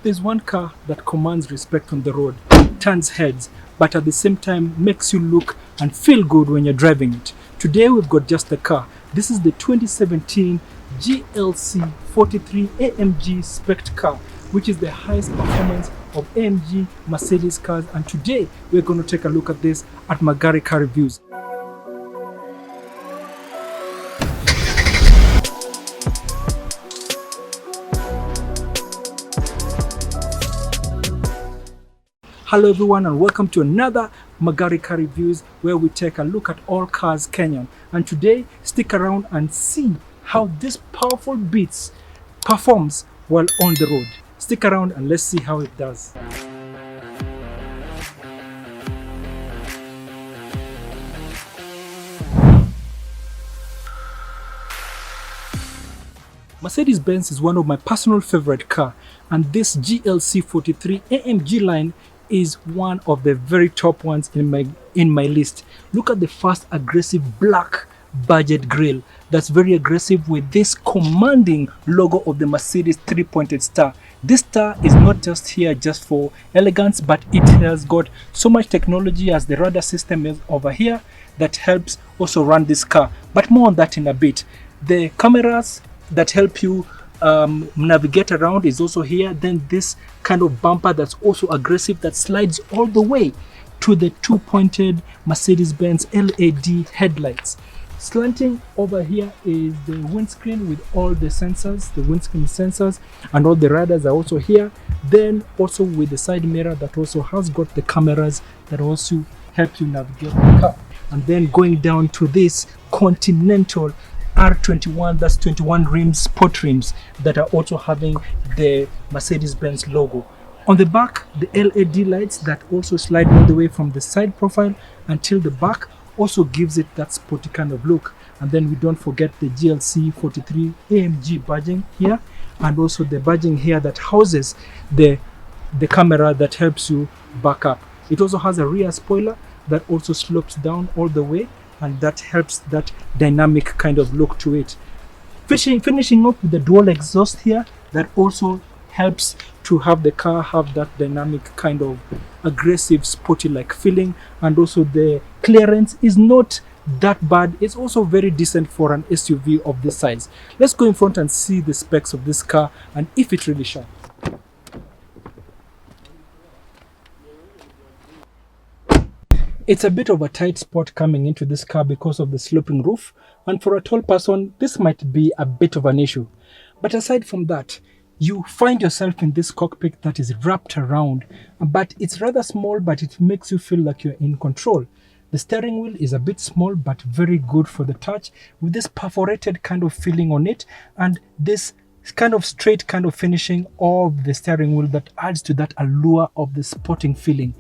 there's one car that commands respect on the road, turns heads, but at the same time makes you look and feel good when you're driving it, today we've got just the car. This is the 2017 GLC 43 AMG spec car, which is the highest performance of AMG Mercedes cars, and today we're going to take a look at this at Magari Car Reviews. Hello everyone and welcome to another Magari Car Reviews, where we take a look at all cars Kenyan. And today, stick around and see how this powerful beast performs while on the road. Stick around and let's see how it does. Mercedes-Benz is one of my personal favorite car, and this GLC 43 AMG line is one of the very top ones in my list. Look at the fast, aggressive black budget grille that's very aggressive with this commanding logo of the Mercedes three-pointed star. This star is not just here just for elegance, but it has got so much technology as the radar system is over here that helps also run this car, but more on that in a bit. The cameras that help you navigate around is also here. Then this kind of bumper that's also aggressive that slides all the way to the two-pointed Mercedes-Benz LED headlights. Slanting over here is the windscreen with all the sensors, the windscreen sensors, and all the radars are also here. Then also with the side mirror that also has got the cameras that also help you navigate the car. And then going down to this Continental R21, that's 21 rims, sport rims that are also having the Mercedes-Benz logo. On the back, the LED lights that also slide all the way from the side profile until the back also gives it that sporty kind of look. And then we don't forget the GLC 43 AMG badging here, and also the badging here that houses the camera that helps you back up. It also has a rear spoiler that also slopes down all the way, and that helps that dynamic kind of look to it. Finishing up with the dual exhaust here that also helps to have the car have that dynamic kind of aggressive sporty like feeling. And also the clearance is not that bad, it's also very decent for an SUV of this size. Let's go in front and see the specs of this car and if it really shines. It's a bit of a tight spot coming into this car because of the sloping roof, and for a tall person this might be a bit of an issue. But aside from that, you find yourself in this cockpit that is wrapped around, but it's rather small, but it makes you feel like you're in control. The steering wheel is a bit small but very good for the touch, with this perforated kind of feeling on it and this kind of straight kind of finishing of the steering wheel that adds to that allure of the sporting feeling.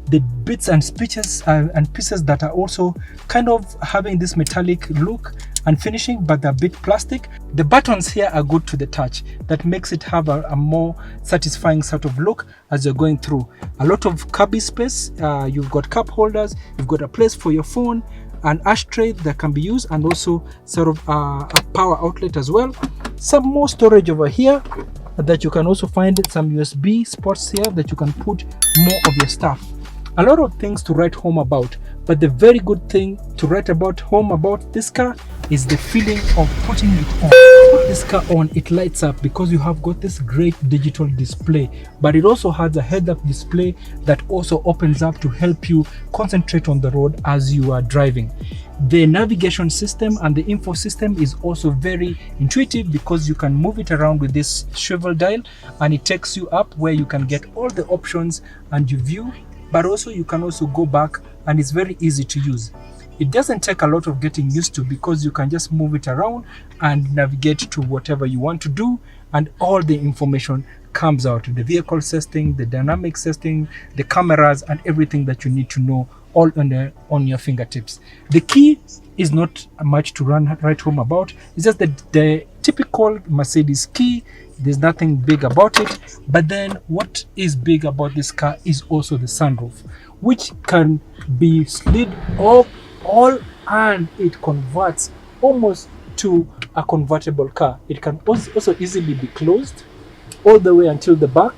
The bits and pieces that are also kind of having this metallic look and finishing, but they're a bit plastic. The buttons here are good to the touch, that makes it have a more satisfying sort of look as you're going through. A lot of cubby space, you've got cup holders, you've got a place for your phone, an ashtray that can be used, and also sort of a power outlet as well. Some more storage over here that you can also find, some USB spots here that you can put more of your stuff. A lot of things to write home about, but the very good thing to write home about this car is the feeling of putting it on. Put this car on, it lights up because you have got this great digital display, but it also has a head-up display that also opens up to help you concentrate on the road as you are driving. The navigation system and the info system is also very intuitive because you can move it around with this swivel dial and it takes you up where you can get all the options and you view, but also you can also go back, and it's very easy to use. It doesn't take a lot of getting used to because you can just move it around and navigate to whatever you want to do, and all the information comes out. The vehicle setting, the dynamic setting, the cameras, and everything that you need to know all on your fingertips. The key is not much to write home about. It's just the typical Mercedes key. There's nothing big about it. But then what is big about this car is also the sunroof, which can be slid up all, and it converts almost to a convertible car. It can also easily be closed all the way until the back,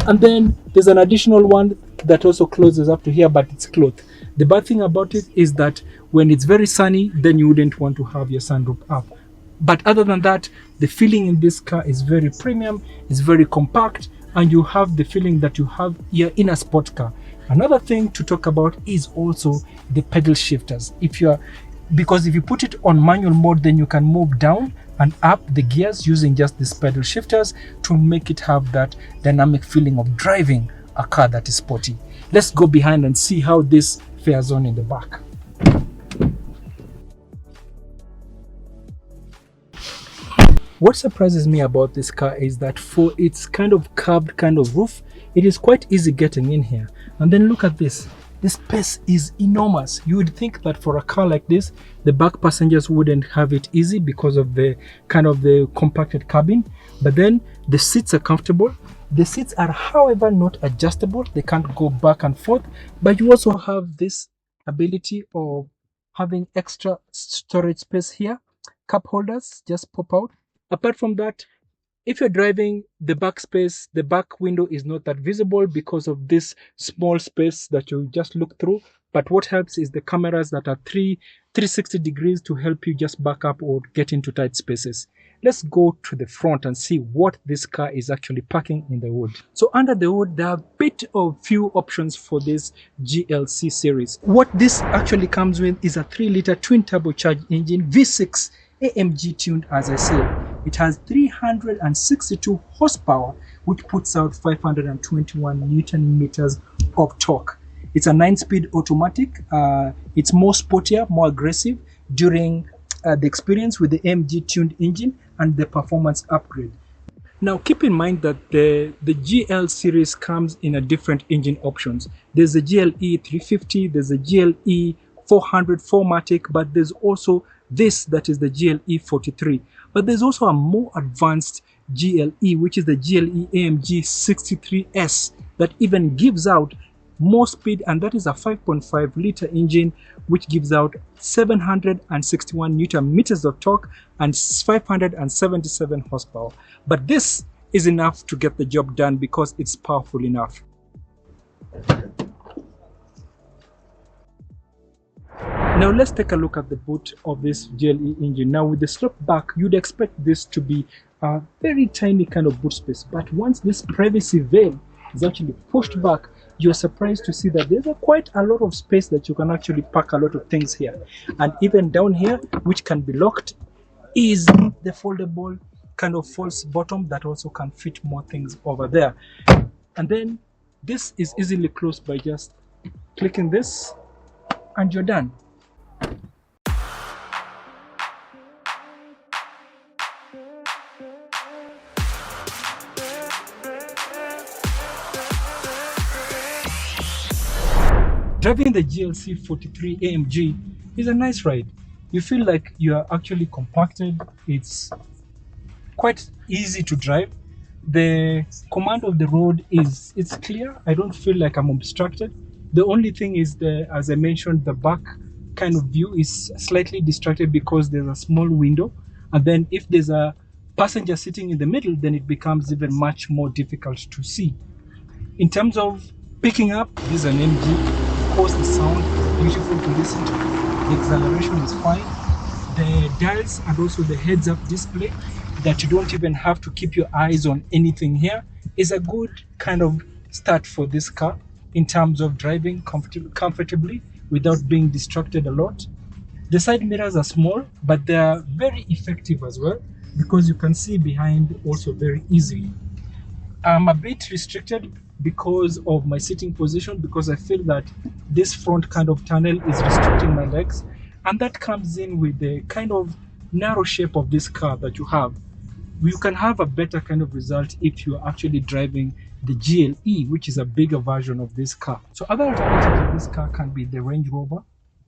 And then there's an additional one that also closes up to here, but it's cloth. The bad thing about it is that when it's very sunny, then you wouldn't want to have your sunroof up. But other than that, the feeling in this car is very premium, it's very compact, and you have the feeling that you have you're in a sport car. Another thing to talk about is also the pedal shifters. Because if you put it on manual mode, then you can move down and up the gears using just these pedal shifters to make it have that dynamic feeling of driving a car that is sporty. Let's go behind and see how this fares on in the back. What surprises me about this car is that for its kind of curved kind of roof, it is quite easy getting in here. And then look at this. The space is enormous. You would think that for a car like this, the back passengers wouldn't have it easy because of the kind of the compacted cabin. But then the seats are comfortable. The seats are, however, not adjustable. They can't go back and forth. But you also have this ability of having extra storage space here. Cup holders just pop out. Apart from that, if you're driving, the back space, the back window is not that visible because of this small space that you just look through. But what helps is the cameras that are 360 degrees to help you just back up or get into tight spaces. Let's go to the front and see what this car is actually packing in the hood. So under the hood, there are a bit of few options for this GLC series. What this actually comes with is a 3-liter twin turbocharged engine, V6 AMG tuned, as I said. It has 362 horsepower, which puts out 521 Newton meters of torque. It's a 9-speed automatic. It's more sportier, more aggressive during the experience with the AMG tuned engine and the performance upgrade. Now keep in mind that the GL series comes in a different engine options. There's a GLE 350, there's a GLE 400 4MATIC, but there's also this that is the GLE 43. But there's also a more advanced GLE, which is the GLE AMG 63S, that even gives out more speed, and that is a 5.5-liter engine which gives out 761 Newton meters of torque and 577 horsepower. But this is enough to get the job done because it's powerful enough. Now let's take a look at the boot of this GLE engine. Now with the slope back, you'd expect this to be a very tiny kind of boot space, but once this privacy veil is actually pushed back, you're surprised to see that there's quite a lot of space that you can actually pack a lot of things here. And even down here, which can be locked, is the foldable kind of false bottom that also can fit more things over there. And then this is easily closed by just clicking this and you're done. Driving the GLC 43 AMG is a nice ride. You feel like you are actually compacted. It's quite easy to drive. The command of the road it's clear. I don't feel like I'm obstructed. The only thing is, as I mentioned, the back kind of view is slightly distracted because there's a small window. And then if there's a passenger sitting in the middle, then it becomes even much more difficult to see. In terms of picking up, this is an MG. Of course, the sound is beautiful to listen to. The acceleration is fine. The dials and also the heads-up display that you don't even have to keep your eyes on anything here is a good kind of start for this car in terms of driving comfortably without being distracted a lot. The side mirrors are small, but they are very effective as well because you can see behind also very easily. I'm a bit restricted because of my sitting position, because I feel that this front kind of tunnel is restricting my legs, and that comes in with the kind of narrow shape of this car that you have. You can have a better kind of result if you're actually driving the GLE, which is a bigger version of this car. So other alternatives of this car can be the Range Rover,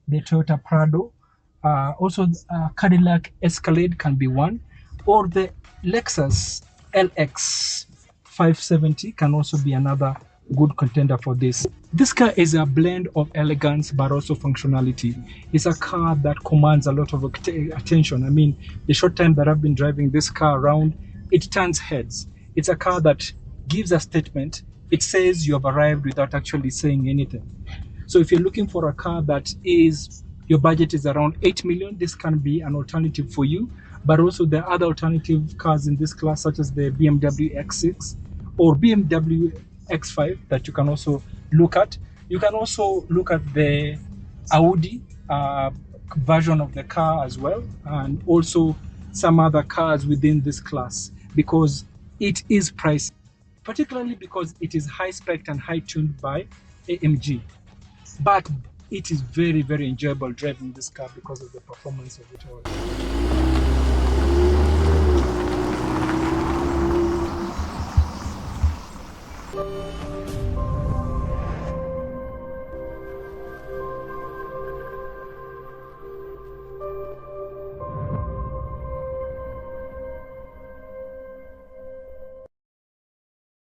the Toyota Prado, also Cadillac Escalade can be one, or the Lexus LX 570 can also be another good contender for this. This car is a blend of elegance but also functionality. It's a car that commands a lot of attention. I mean, the short time that I've been driving this car around, it turns heads. It's a car that gives a statement, it says you have arrived without actually saying anything. So if you're looking for a car that is, your budget is around 8 million, this can be an alternative for you. But also there are other alternative cars in this class, such as the BMW X6 or BMW X5 that you can also look at. You can also look at the Audi version of the car as well, and also some other cars within this class, because it is pricey, particularly because it is high spec and high tuned by AMG. But it is very, very enjoyable driving this car because of the performance of it all.